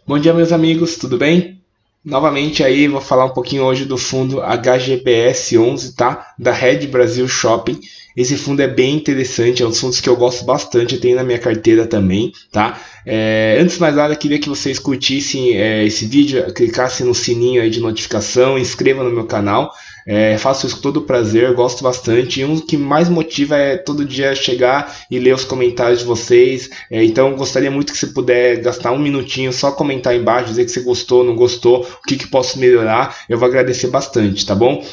Bom dia, meus amigos, tudo bem? Novamente aí vou falar um pouquinho hoje do fundo HGBS 11, tá? Da Red Brasil Shopping. Esse fundo é bem interessante, é um dos fundos que eu gosto bastante, eu tenho na minha carteira também, tá? Antes de mais nada, queria que vocês curtissem esse vídeo, clicassem no sininho aí de notificação, inscrevam no meu canal. Faço isso com todo prazer, gosto bastante. E um que mais motiva é todo dia chegar e ler os comentários de vocês. Então, gostaria muito que você puder gastar um minutinho, só comentar aí embaixo, dizer que você gostou, não gostou, o que posso melhorar. Eu vou agradecer bastante, tá bom?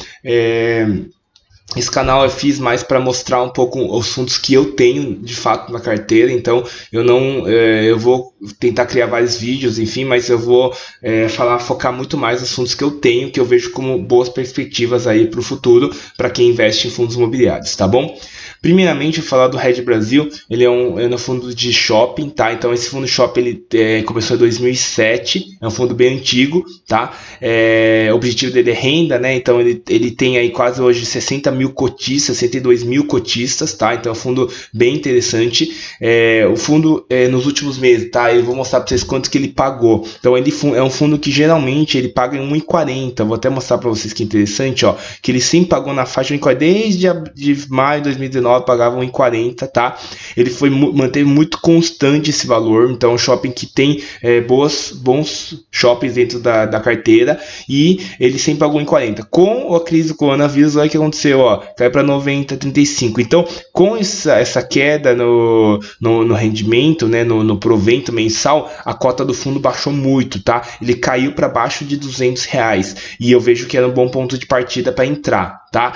Esse canal eu fiz mais para mostrar um pouco os fundos que eu tenho de fato na carteira, então eu não eu vou tentar criar vários vídeos, enfim, mas eu vou focar muito mais nos fundos que eu tenho, que eu vejo como boas perspectivas aí para o futuro para quem investe em fundos imobiliários, tá bom? Primeiramente, eu vou falar do Red Brasil, ele é um fundo de shopping, tá? Então esse fundo de shopping ele começou em 2007, é um fundo bem antigo, tá? O objetivo dele é renda, né? Então ele tem aí quase hoje 60 mil cotistas, 62 mil cotistas, tá? Então é um fundo bem interessante. O fundo nos últimos meses, tá? Eu vou mostrar para vocês quanto que ele pagou. Então ele é um fundo que geralmente ele paga em 1,40. Vou até mostrar para vocês que é interessante, ó, que ele sempre pagou na faixa de 1,40 desde de maio de 2019 pagava 1,40, tá? Ele manteve muito constante esse valor. Então é um shopping que tem bons shoppings dentro da carteira e ele sempre pagou em 40. Com a crise do coronavírus, olha o que aconteceu, ó, caiu para 90, 35. Então, com essa queda no rendimento, né, no provento mensal, a cota do fundo baixou muito, tá? Ele caiu para baixo de R$ 200 e eu vejo que era um bom ponto de partida para entrar, tá?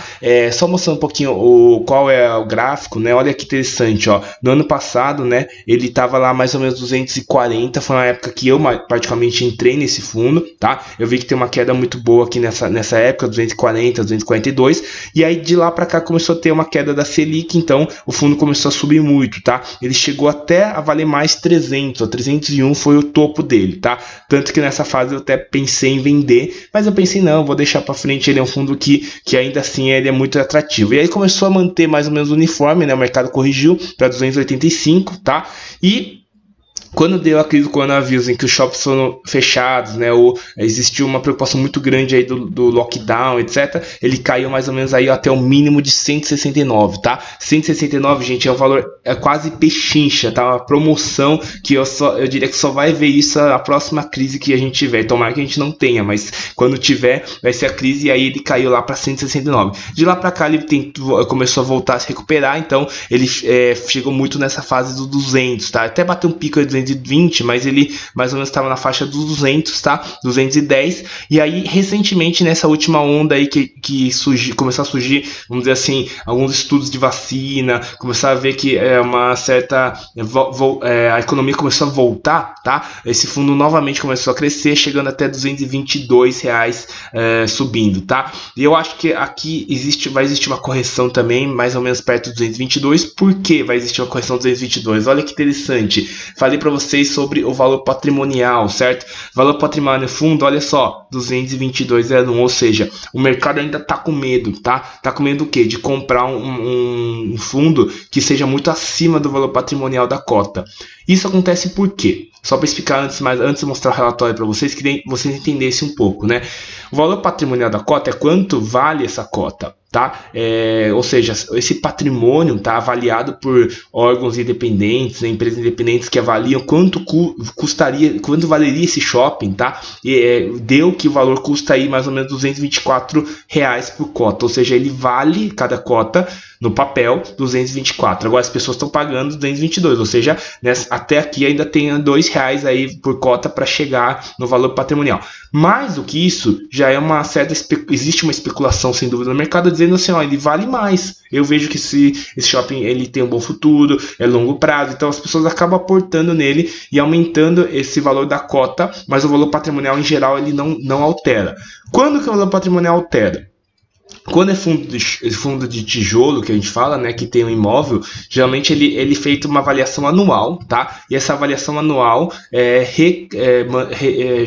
Só mostrando um pouquinho qual é o gráfico, né? Olha que interessante, ó. No ano passado, né, ele estava lá mais ou menos 240, foi uma época que eu praticamente entrei nesse fundo, tá? Eu vi que tem uma queda muito boa aqui nessa época, 240, 242, e aí de lá para cá começou a ter uma queda da Selic, então o fundo começou a subir muito, tá? Ele chegou até a valer mais 300, ó, 301 foi o topo dele, tá? Tanto que nessa fase eu até pensei em vender, mas eu pensei não, vou deixar para frente, ele é um fundo que ainda assim ele é muito atrativo. E aí começou a manter mais ou menos uniforme, né? O mercado corrigiu para 285, tá? E quando deu a crise do coronavírus, em que os shoppings foram fechados, né, ou existiu uma preocupação muito grande aí do lockdown, etc., ele caiu mais ou menos aí até o mínimo de 169, tá? 169, gente, é um valor quase pechincha, tá? Uma promoção que eu diria que só vai ver isso a próxima crise que a gente tiver. Tomara que a gente não tenha, mas quando tiver, vai ser a crise e aí ele caiu lá para 169. De lá para cá ele começou a voltar a se recuperar, então ele chegou muito nessa fase do 200, tá? Até bateu um pico de 220, mas ele mais ou menos estava na faixa dos 200, tá? 210. E aí, recentemente, nessa última onda aí que começou a surgir, vamos dizer assim, alguns estudos de vacina, começar a ver que uma certa a economia começou a voltar, tá? Esse fundo novamente começou a crescer, chegando até R$ 222 subindo, tá? E eu acho que aqui vai existir uma correção também, mais ou menos perto dos 222. Por que vai existir uma correção dos 222? Olha que interessante. Falei para vocês sobre o valor patrimonial, certo? Valor patrimonial no fundo, olha só, 222,01, ou seja, o mercado ainda tá com medo, tá? Tá com medo do quê? De comprar um fundo que seja muito acima do valor patrimonial da cota. Isso acontece por quê? Só para explicar antes de mostrar o relatório para vocês, que vocês entendessem um pouco, né? O valor patrimonial da cota é quanto vale essa cota, tá? Ou seja, esse patrimônio está avaliado por órgãos independentes, né, empresas independentes que avaliam quanto custaria, quanto valeria esse shopping, tá? Deu que o valor custa aí mais ou menos R$ 224 por cota, ou seja, ele vale cada cota no papel 224. Agora as pessoas estão pagando 222, ou seja, até aqui ainda tem R$ 2 aí por cota para chegar no valor patrimonial. Mais do que isso, já é existe uma especulação sem dúvida no mercado dizendo assim, ó, ele vale mais. Eu vejo que esse shopping ele tem um bom futuro, é longo prazo, então as pessoas acabam aportando nele e aumentando esse valor da cota, mas o valor patrimonial em geral ele não altera. Quando que o valor patrimonial altera? Quando é fundo de tijolo, que a gente fala, né, que tem um imóvel, geralmente ele é feito uma avaliação anual, tá? E essa avaliação anual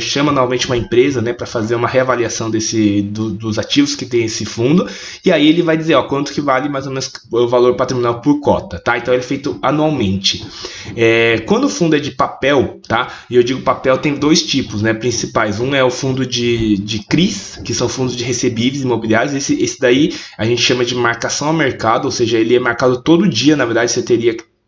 chama novamente uma empresa, né, para fazer uma reavaliação dos ativos que tem esse fundo, e aí ele vai dizer, ó, quanto que vale mais ou menos o valor patrimonial por cota, tá? Então ele é feito anualmente. Quando o fundo é de papel, tá? E eu digo papel, tem dois tipos, né, principais. Um é o fundo de CRIs, que são fundos de recebíveis imobiliários. Esse daí a gente chama de marcação ao mercado, ou seja, ele é marcado todo dia. Na verdade, você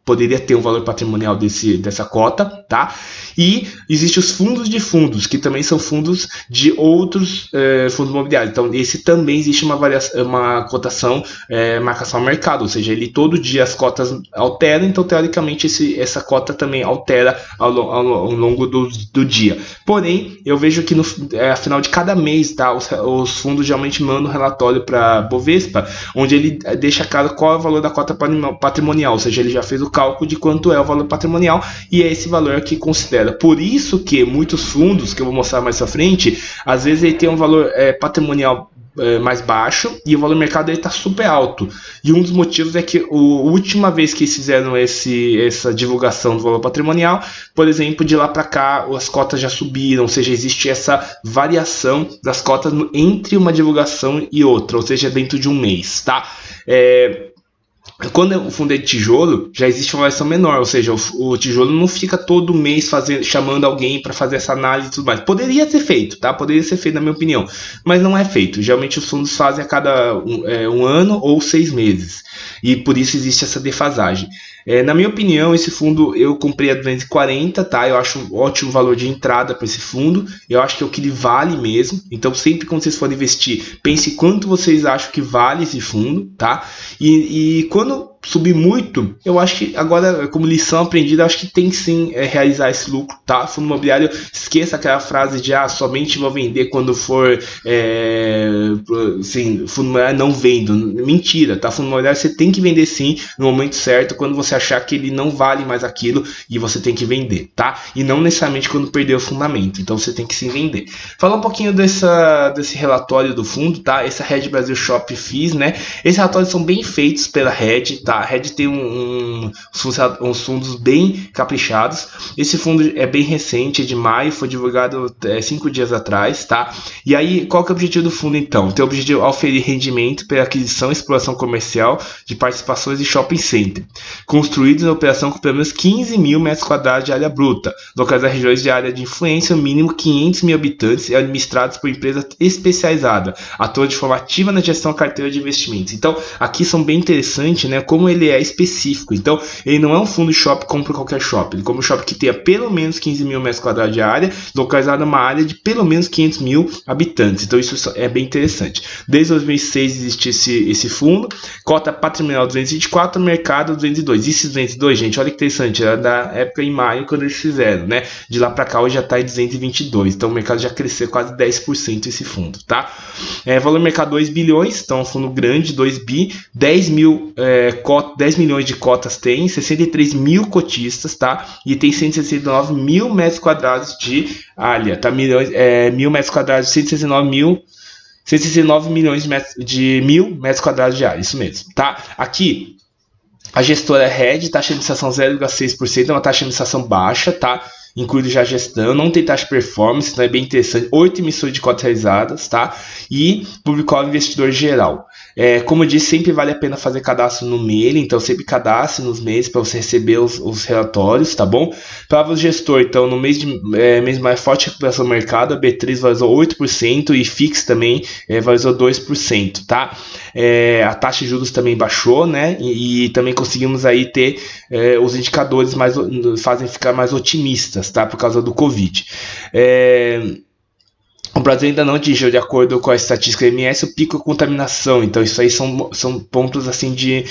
poderia ter um valor patrimonial dessa cota, tá? E existem os fundos de fundos, que também são fundos de outros fundos imobiliários. Então, esse também existe uma cotação, marcação ao mercado, ou seja, ele todo dia as cotas alteram, então, teoricamente, essa cota também altera ao longo do dia. Porém, eu vejo que no final de cada mês, tá, os fundos geralmente mandam um relatório para a Bovespa, onde ele deixa claro qual é o valor da cota patrimonial, ou seja, ele já fez o cálculo de quanto é o valor patrimonial e é esse valor que considera. Por isso que muitos fundos, que eu vou mostrar mais à frente, às vezes ele tem um valor patrimonial mais baixo e o valor do mercado está super alto. E um dos motivos é que a última vez que eles fizeram essa divulgação do valor patrimonial, por exemplo, de lá para cá as cotas já subiram, ou seja, existe essa variação das cotas entre uma divulgação e outra, ou seja, dentro de um mês, tá? Quando o fundo é de tijolo, já existe uma variação menor, ou seja, o tijolo não fica todo mês chamando alguém para fazer essa análise e tudo mais. Poderia ser feito, tá? Poderia ser feito, na minha opinião, mas não é feito. Geralmente os fundos fazem a cada um ano ou 6 meses, e por isso existe essa defasagem. Na minha opinião, esse fundo eu comprei a 240, tá? Eu acho um ótimo valor de entrada para esse fundo. Eu acho que é o que ele vale mesmo. Então, sempre quando vocês forem investir, pense quanto vocês acham que vale esse fundo, tá? E quando subir muito, eu acho que agora, como lição aprendida, eu acho que tem sim realizar esse lucro, tá? Fundo imobiliário, esqueça aquela frase de somente vou vender quando for fundo imobiliário não vendo. Mentira, tá? Fundo imobiliário você tem que vender sim no momento certo, quando você achar que ele não vale mais aquilo e você tem que vender, tá? E não necessariamente quando perder o fundamento, então você tem que sim vender. Falar um pouquinho desse relatório do fundo, tá? Essa Red Brasil Shop Fees, né? Esses relatórios são bem feitos pela Red, tá? A Red tem uns fundos bem caprichados. Esse fundo é bem recente, é de maio, foi divulgado 5 dias atrás, tá? E aí, qual que é o objetivo do fundo, então? Tem o objetivo de oferir rendimento pela aquisição e exploração comercial de participações de shopping center, construídos em operação com pelo menos 15 mil metros quadrados de área bruta, localizados em regiões de área de influência, no mínimo 500 mil habitantes e administrados por empresa especializada, atuando de forma ativa na gestão da carteira de investimentos. Então, aqui são bem interessantes, né? Como ele é específico. Então, ele não é um fundo de shopping como qualquer shopping. Ele é como um shopping que tenha pelo menos 15 mil metros quadrados de área, localizado numa área de pelo menos 500 mil habitantes. Então, isso é bem interessante. Desde 2006 existe esse fundo. Cota patrimonial 224, mercado 202. Esse 202, gente, olha que interessante. Era da época em maio, quando eles fizeram, né? De lá para cá, hoje já está em 222. Então, o mercado já cresceu quase 10% esse fundo, tá? Valor mercado 2 bilhões. Então, é um fundo grande, 2 bi. 10 milhões de cotas tem, 63 mil cotistas, tá? E tem 169 mil metros quadrados de área, tá? Mil metros quadrados, 169 milhões de mil metros quadrados de área, isso mesmo, tá? Aqui, a gestora é Red, taxa de administração 0,6%, é uma taxa de administração baixa, tá? Incluindo já a gestão, não tem taxa de performance, então é bem interessante. 8 emissões de cotas realizadas, tá? E publicou ao investidor geral. Como eu disse, sempre vale a pena fazer cadastro no mail, então sempre cadastre nos meses para você receber os relatórios, tá bom? Para o gestor, então, no mês mais forte recuperação do mercado, a B3 valorizou 8% e FIX também valorizou 2%, tá? A taxa de juros também baixou, né? E também conseguimos aí ter os indicadores fazem ficar mais otimistas, tá? Por causa do Covid. O Brasil ainda não atingiu, de acordo com a estatística MS, o pico de contaminação. Então, isso aí são pontos assim de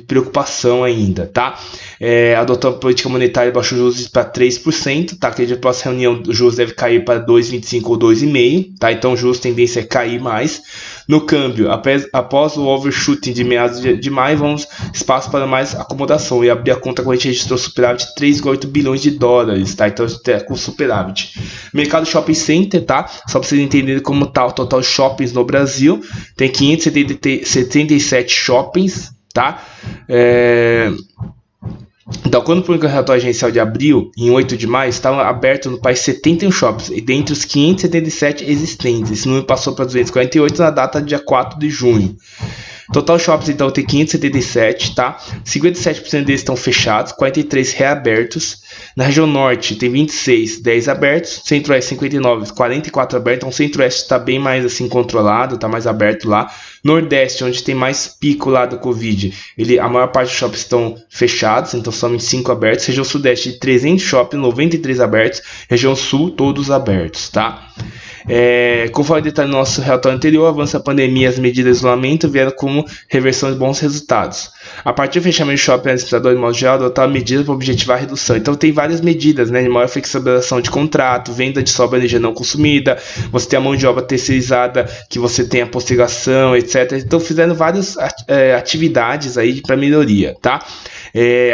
preocupação ainda, tá? Adotou a política monetária e baixou os juros para 3%, tá? Acredito que a próxima reunião os juros deve cair para 2,25 ou 2,5%, tá? Então, os juros tendência é cair mais. No câmbio, após o overshooting de meados de maio, vamos espaço para mais acomodação. E abrir a conta corrente registrou superávit de 3,8 bilhões de dólares, tá? Então é com superávit. Mercado Shopping Center, tá? Só para vocês entenderem como tá o total shoppings no Brasil. Tem 577 shoppings, tá? Então, quando publicou o relatório agencial de abril, em 8 de maio, estavam abertos no país 71 shoppings, e dentre os 577 existentes. Esse número passou para 248 na data dia 4 de junho. Total shoppings, então, tem 577, tá? 57% deles estão fechados, 43 reabertos. Na região norte, tem 26, 10 abertos. Centro-oeste, 59, 44 abertos. Então, o centro-oeste está bem mais, assim, controlado, está mais aberto lá. Nordeste, onde tem mais pico lá do Covid, a maior parte dos shoppings estão fechados, então somente 5 abertos. Região sudeste, de 300 shoppings, 93 abertos. Região sul, todos abertos, tá? Conforme detalhe no nosso relatório anterior, o avanço da pandemia e as medidas de isolamento vieram como reversão de bons resultados. A partir do fechamento do shopping, o administrador, de modo geral, adotaram medidas para objetivar a redução. Então, tem várias medidas, né, de maior flexibilização de contrato, venda de sobra de energia não consumida, você tem a mão de obra terceirizada, que você tem a postergação, etc. Então, fizeram várias atividades aí para melhoria, tá?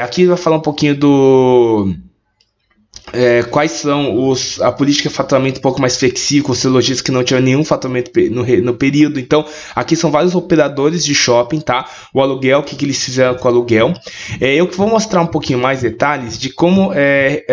Aqui vai falar um pouquinho quais são a política de faturamento um pouco mais flexível, com os lojistas que não tinham nenhum faturamento no período. Então, aqui são vários operadores de shopping, tá? O aluguel, o que eles fizeram com o aluguel. Eu vou mostrar um pouquinho mais detalhes de como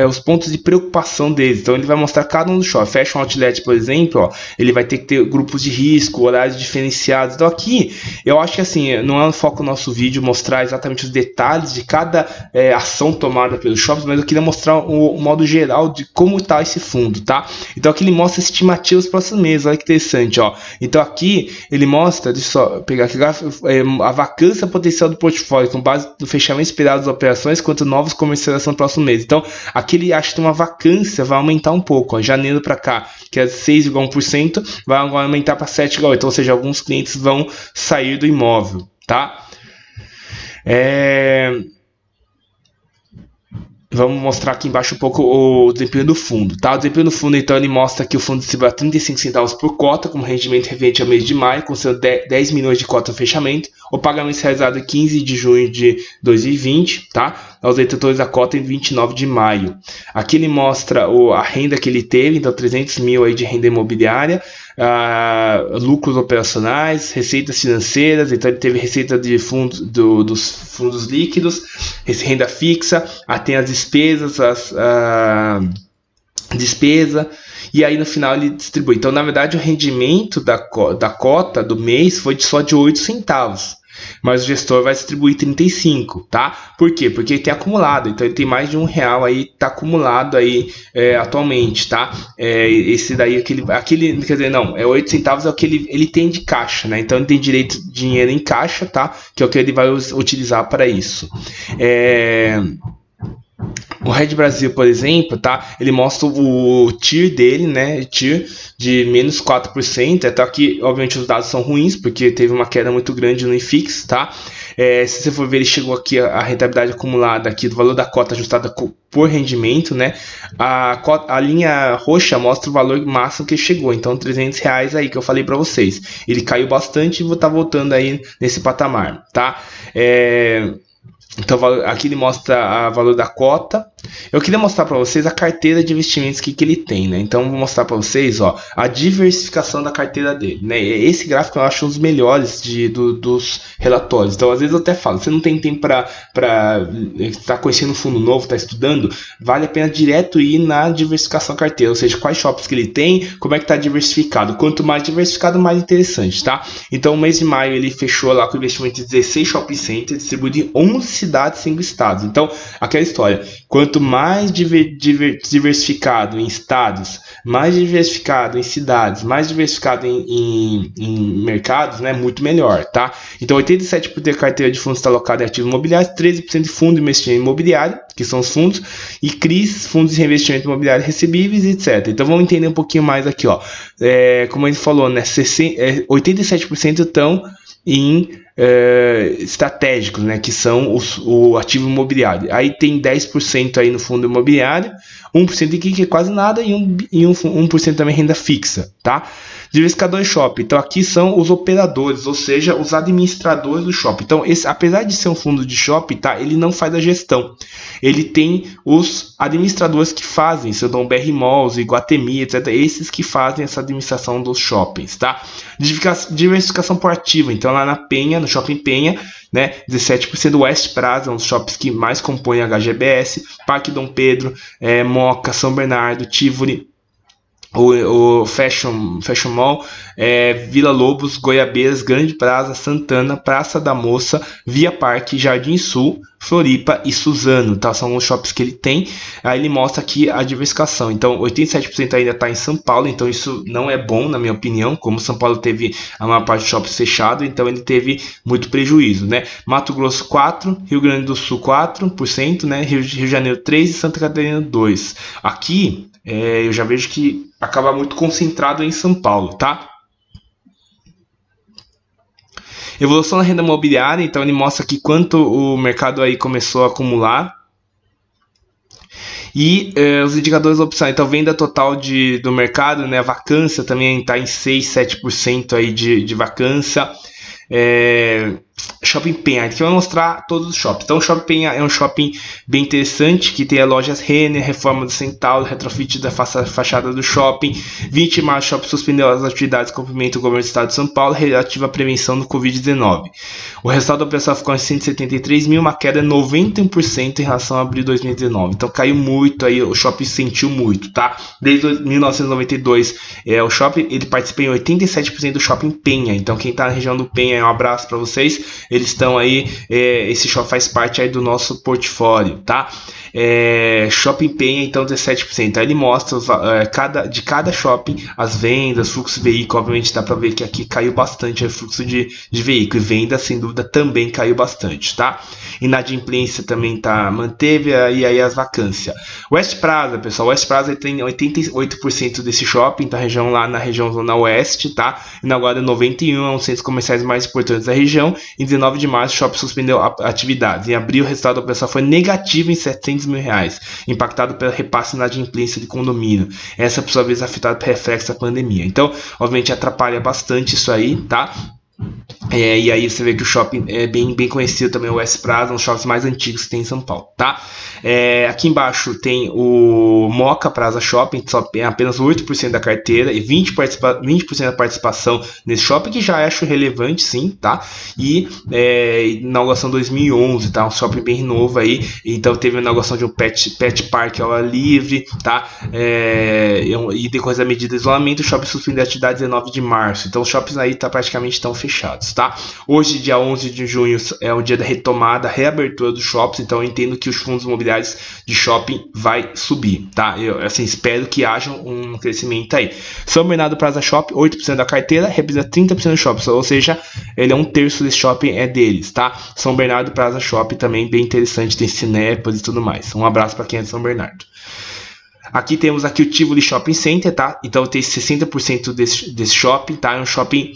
os pontos de preocupação deles. Então, ele vai mostrar cada um dos shoppings. Fashion Outlet, por exemplo, ó, ele vai ter que ter grupos de risco, horários diferenciados. Então, aqui, eu acho que assim, não é o foco do nosso vídeo mostrar exatamente os detalhes de cada ação tomada pelos shoppings, mas eu queria mostrar o modo geral de como está esse fundo, tá? Então aqui ele mostra estimativas para os próximos meses, olha que interessante, ó. Então aqui ele mostra, deixa eu só pegar aqui, a vacância potencial do portfólio com base no fechamento esperado das operações quanto novos comercialização no próximo mês. Então aqui ele acha que tem uma vacância, vai aumentar um pouco, ó. Janeiro para cá, que é 6,1%, vai agora aumentar para 7,8%, ou seja, alguns clientes vão sair do imóvel, tá? Vamos mostrar aqui embaixo um pouco o desempenho do fundo, tá? O desempenho do fundo, então, ele mostra que o fundo distribui a 35 centavos por cota, como rendimento referente ao mês de maio, com seus 10 milhões de cota no fechamento. O pagamento realizado em 15 de junho de 2020, tá? Aos detentores da cota em 29 de maio. Aqui ele mostra a renda que ele teve, então 300 mil aí de renda imobiliária, lucros operacionais, receitas financeiras, então ele teve receita de fundos dos fundos líquidos, renda fixa, tem as despesas, despesa, e aí no final ele distribui. Então, na verdade, o rendimento da cota do mês foi só de 8 centavos. Mas o gestor vai distribuir 35, tá? Por quê? Porque ele tem acumulado, então ele tem mais de R$1 aí, tá acumulado aí atualmente, tá? Esse daí, aquele, quer dizer, não, 8 centavos é o que ele tem de caixa, né? Então ele tem direito de dinheiro em caixa, tá? Que é o que ele vai utilizar para isso. O Red Brasil, por exemplo, tá? Ele mostra o TIR dele, né? TIR de menos 4%. Até aqui, obviamente, os dados são ruins, porque teve uma queda muito grande no IFIX, tá? Se você for ver, ele chegou aqui a rentabilidade acumulada aqui do valor da cota ajustada por rendimento, né? A linha roxa mostra o valor máximo que chegou, então R$300 aí que eu falei para vocês. Ele caiu bastante e tá voltando aí nesse patamar, tá? Então aqui ele mostra o valor da cota. Eu queria mostrar para vocês a carteira de investimentos que ele tem, né? Então vou mostrar para vocês, ó, a diversificação da carteira dele, né? Esse gráfico eu acho um dos melhores dos relatórios. Então às vezes eu até falo, você não tem tempo para estar conhecendo um fundo novo, tá estudando, vale a pena direto ir na diversificação da carteira, ou seja, quais shoppings que ele tem, como é que tá diversificado. Quanto mais diversificado, mais interessante, tá? Então o mês de maio ele fechou lá com investimento de 16 shopping centers, distribuído em 11 cidades, 5 estados. Então aquela história, quanto mais diversificado em estados, mais diversificado em cidades, mais diversificado em mercados, né, muito melhor, tá? Então 87% da carteira de fundos está alocada em ativos imobiliários, 13% de fundo de investimento imobiliário, que são os fundos, e CRIs, fundos de investimento imobiliário recebíveis, etc. Então vamos entender um pouquinho mais aqui, ó. Como ele falou, né, 87% estão em estratégicos, né, que são o ativo imobiliário. Aí tem 10% aí no fundo imobiliário, 1% aqui que é quase nada e 1% também renda fixa, tá? Diversificador shopping. Então aqui são os operadores, ou seja, os administradores do shopping. Então, apesar de ser um fundo de shopping, tá, ele não faz a gestão. Ele tem os administradores que fazem, seu Dom BR Malls, Iguatemi, etc. Esses que fazem essa administração dos shoppings, tá? Diversificação por ativo. Então lá na Penha, no Shopping Penha, né, 17%. West Plaza, um dos shoppings que mais compõem a HGBS, Parque Dom Pedro, Moca, São Bernardo, Tivoli, o Fashion Mall, Vila Lobos, Goiabeiras, Grande Praça, Santana, Praça da Moça, Via Parque, Jardim Sul, Floripa e Suzano, tá? São os shoppings que ele tem. Aí ele mostra aqui a diversificação. Então 87% ainda está em São Paulo, então isso não é bom na minha opinião, como São Paulo teve a maior parte dos shoppings fechados, então ele teve muito prejuízo, né? Mato Grosso 4%, Rio Grande do Sul 4%, né? Rio de Janeiro 3% e Santa Catarina 2%. Aqui eu já vejo que acaba muito concentrado em São Paulo, tá? Evolução na renda imobiliária, então ele mostra aqui quanto o mercado aí começou a acumular. E os indicadores opcionais, então venda total do mercado, né? A vacância também está em 6, 7% aí de vacância. Shopping Penha, aqui vai mostrar todos os shoppings. Então o Shopping Penha é um shopping bem interessante, que tem as lojas Renner, reforma do Centauro, retrofit da fachada do shopping. 20 de março, o shopping suspendeu as atividades com cumprimento do governo do estado de São Paulo relativa à prevenção do Covid-19. O resultado da operação ficou em 173 mil, uma queda de 91% em relação a abril de 2019. Então caiu muito aí, o shopping sentiu muito, tá? Desde 1992, o shopping ele participa em 87% do Shopping Penha. Então quem está na região do Penha, um abraço para vocês. Eles estão aí, esse shopping faz parte aí do nosso portfólio, tá? Shopping Penha, então 17%. Aí ele mostra de cada shopping as vendas, fluxo de veículo. Obviamente dá para ver que aqui caiu bastante o fluxo de veículo, e venda sem dúvida também caiu bastante, tá? Inadimplência também manteve, e aí as vacâncias. West Plaza, pessoal, West Plaza tem 88% desse shopping, tá? Lá na região Zona Oeste, tá? Inaugurado em 91, é um dos centros comerciais mais importantes da região. Em 19 de março, o shopping suspendeu atividades. Em abril, o resultado da operação foi negativo em R$700 mil, impactado pelo repasse na inadimplência de condomínio. Essa, por sua vez, afetada pelo reflexo da pandemia. Então, obviamente, atrapalha bastante isso aí, tá? E aí você vê que o shopping é bem conhecido também, o West Plaza, um dos shoppings mais antigos que tem em São Paulo, tá? Aqui embaixo tem o Moca Plaza Shopping, só tem apenas 8% da carteira e 20% da participação nesse shopping, que já acho relevante, sim, tá? E inauguração 2011, tá? Um shopping bem novo aí, então teve a inauguração de um pet park ao ar livre, tá? E depois da medida de isolamento, o shopping suspendeu a atividade 19 de março, então os shoppings aí praticamente estão fechados, tá? Hoje, dia 11 de junho, é o dia da retomada, reabertura dos shoppings, então eu entendo que os fundos imobiliários de shopping vai subir, tá? Eu espero que haja um crescimento aí. São Bernardo Plaza Shopping, 8% da carteira, representa 30% do shopping, ou seja, ele é 1/3 desse shopping deles, tá? São Bernardo Plaza Shopping também bem interessante, tem Cinépolis e tudo mais. Um abraço para quem é de São Bernardo. Aqui temos aqui o Tivoli Shopping Center, tá? Então tem 60% desse shopping, tá? É um shopping...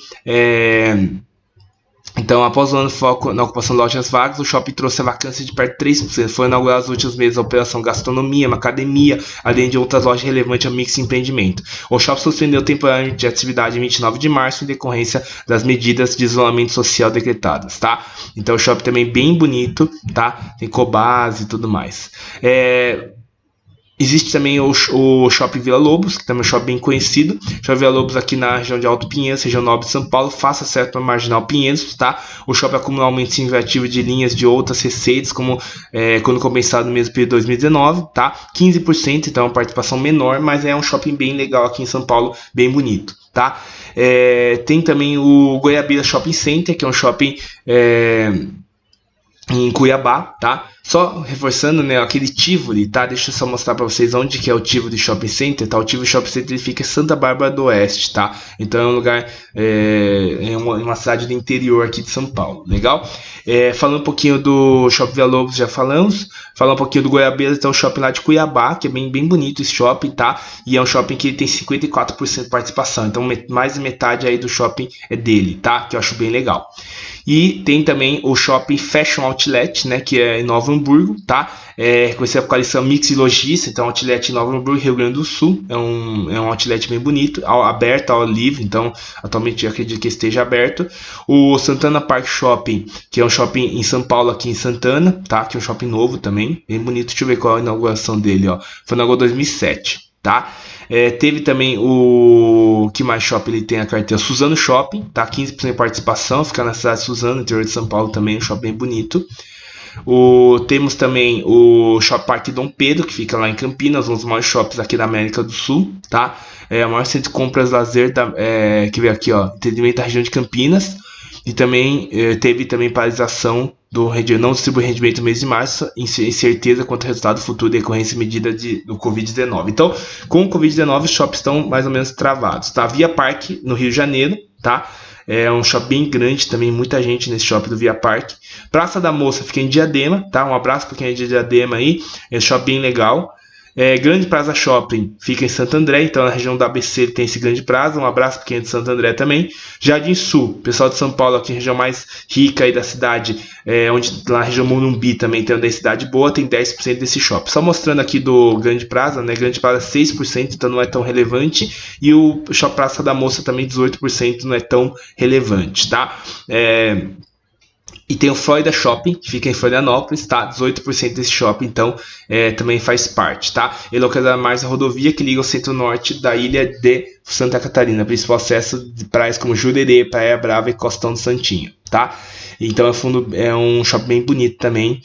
Então, após o ano de foco na ocupação de lojas vagas, o shopping trouxe a vacância de perto de 3%. Foi inaugurada nos últimos meses a operação gastronomia, uma academia, além de outras lojas relevantes ao mix de empreendimento. O shopping suspendeu temporariamente de atividade em 29 de março em decorrência das medidas de isolamento social decretadas, tá? Então, o shopping também bem bonito, tá? Tem Cobase e tudo mais. Existe também o Shopping Vila Lobos, que também é um shopping bem conhecido. Shopping Vila Lobos aqui na região de Alto Pinheiros, região nobre de São Paulo, faça certo para Marginal Pinheiros, tá? O shopping acumula um aumento significativo de linhas de outras receitas, como quando compensado no mesmo período de 2019, tá? 15%, então é uma participação menor, mas é um shopping bem legal aqui em São Paulo, bem bonito, tá? Tem também o Goiabeiras Shopping Center, que é um shopping em Cuiabá, tá? Só reforçando, né, aquele Tivoli, tá? Deixa eu só mostrar para vocês onde que é o Tivoli Shopping Center, tá? O Tivoli Shopping Center ele fica em Santa Bárbara do Oeste, tá? Então é um lugar, uma cidade do interior aqui de São Paulo, legal? Falando um pouquinho do Shopping Vila Lobos, já falamos. Falar um pouquinho do Goiabeiras, então o shopping lá de Cuiabá, que é bem bonito esse shopping, tá? E é um shopping que tem 54% de participação, então mais de metade aí do shopping é dele, tá? Que eu acho bem legal. E tem também o Shopping Fashion Outlet, né, que é em Nova Hamburgo, tá? Conhecido por coleção Mix e Logista, então outlet em Nova Hamburgo, Rio Grande do Sul. É um outlet bem bonito, aberto ao livre, então atualmente eu acredito que esteja aberto. O Santana Park Shopping, que é um shopping em São Paulo, aqui em Santana, tá? Que é um shopping novo também, bem bonito. Deixa eu ver qual é a inauguração dele, ó. Foi inaugurado em 2007, tá? Teve também o que mais shopping ele tem a carteira? Suzano Shopping, tá? 15% de participação, fica na cidade de Suzano, interior de São Paulo também, um shopping bem bonito. Temos também o Shopping Parque Dom Pedro, que fica lá em Campinas, um dos maiores shoppings aqui da América do Sul, tá? É o maior centro de compras lazer que veio aqui, ó, entendimento da região de Campinas. E também teve também paralisação não distribui rendimento no mês de março, incerteza quanto ao resultado futuro de decorrência medida do Covid-19. Então, com o Covid-19, os shoppings estão mais ou menos travados, tá? Via Parque, no Rio de Janeiro, tá? É um shopping bem grande também, muita gente nesse shopping do Via Parque. Praça da Moça fica em Diadema, tá? Um abraço para quem é de Diadema aí, é um shopping bem legal. Grande Praza Shopping fica em Santo André, então na região da ABC tem esse Grande Praza, um abraço para quem é de Santo André também. Jardim Sul, pessoal de São Paulo, aqui na região mais rica aí da cidade, onde lá na região Morumbi também tem uma densidade boa, tem 10% desse shopping. Só mostrando aqui do Grande Praza, né? Grande Praza 6%, então não é tão relevante, e o Shopping Praça da Moça também 18%, não é tão relevante, tá? E tem o Florida Shopping, que fica em Florianópolis, tá? 18% desse shopping, então, também faz parte, tá? Ele é localizado na margem da rodovia que liga o centro-norte da ilha de Santa Catarina, principal acesso de praias como Jurerê, Praia Brava e Costão do Santinho, tá? Então é um shopping bem bonito também,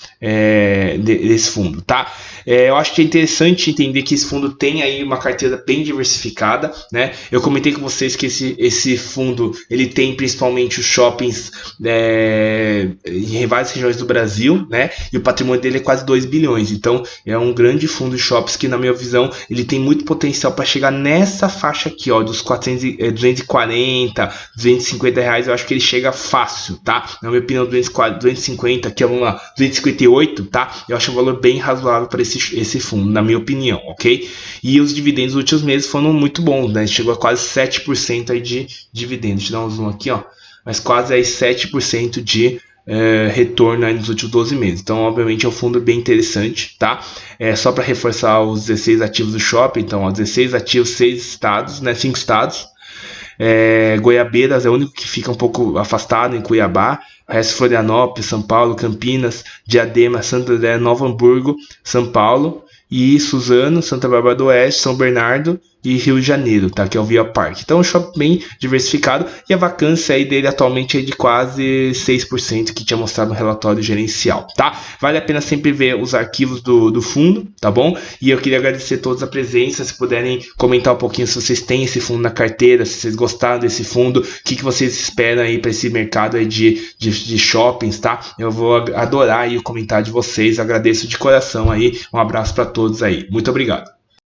desse fundo, tá? Eu acho que é interessante entender que esse fundo tem aí uma carteira bem diversificada, né? Eu comentei com vocês que esse fundo ele tem principalmente os shoppings em várias regiões do Brasil, né? E o patrimônio dele é quase 2 bilhões. Então é um grande fundo de shoppings que, na minha visão, ele tem muito potencial para chegar nessa faixa aqui, ó, dos 240, 250 reais. Eu acho que ele chega fácil, tá? Na minha opinião, 250, aqui vamos lá, 258, tá? Eu acho um valor bem razoável para esse fundo, na minha opinião, ok? E os dividendos nos últimos meses foram muito bons, né? Chegou a quase 7% aí de dividendos. Deixa eu dar um zoom aqui, ó. Mas quase aí 7% de retorno aí nos últimos 12 meses. Então, obviamente, é um fundo bem interessante, tá? Só para reforçar os 16 ativos do shopping, então, ó, 16 ativos, 6 estados, né? 5 estados. Goiabeiras é o único que fica um pouco afastado, em Cuiabá. O resto, Florianópolis, São Paulo, Campinas, Diadema, Santo André, Nova Hamburgo, São Paulo e Suzano, Santa Bárbara do Oeste, São Bernardo e Rio de Janeiro, tá? Que é o Via Parque. Então, é um shopping bem diversificado e a vacância aí dele atualmente é de quase 6%, que tinha mostrado no relatório gerencial, tá? Vale a pena sempre ver os arquivos do fundo, tá bom? E eu queria agradecer a todos a presença, se puderem comentar um pouquinho se vocês têm esse fundo na carteira, se vocês gostaram desse fundo, o que vocês esperam aí para esse mercado aí de shoppings, tá? Eu vou adorar aí o comentário de vocês, agradeço de coração aí, um abraço para todos aí, muito obrigado.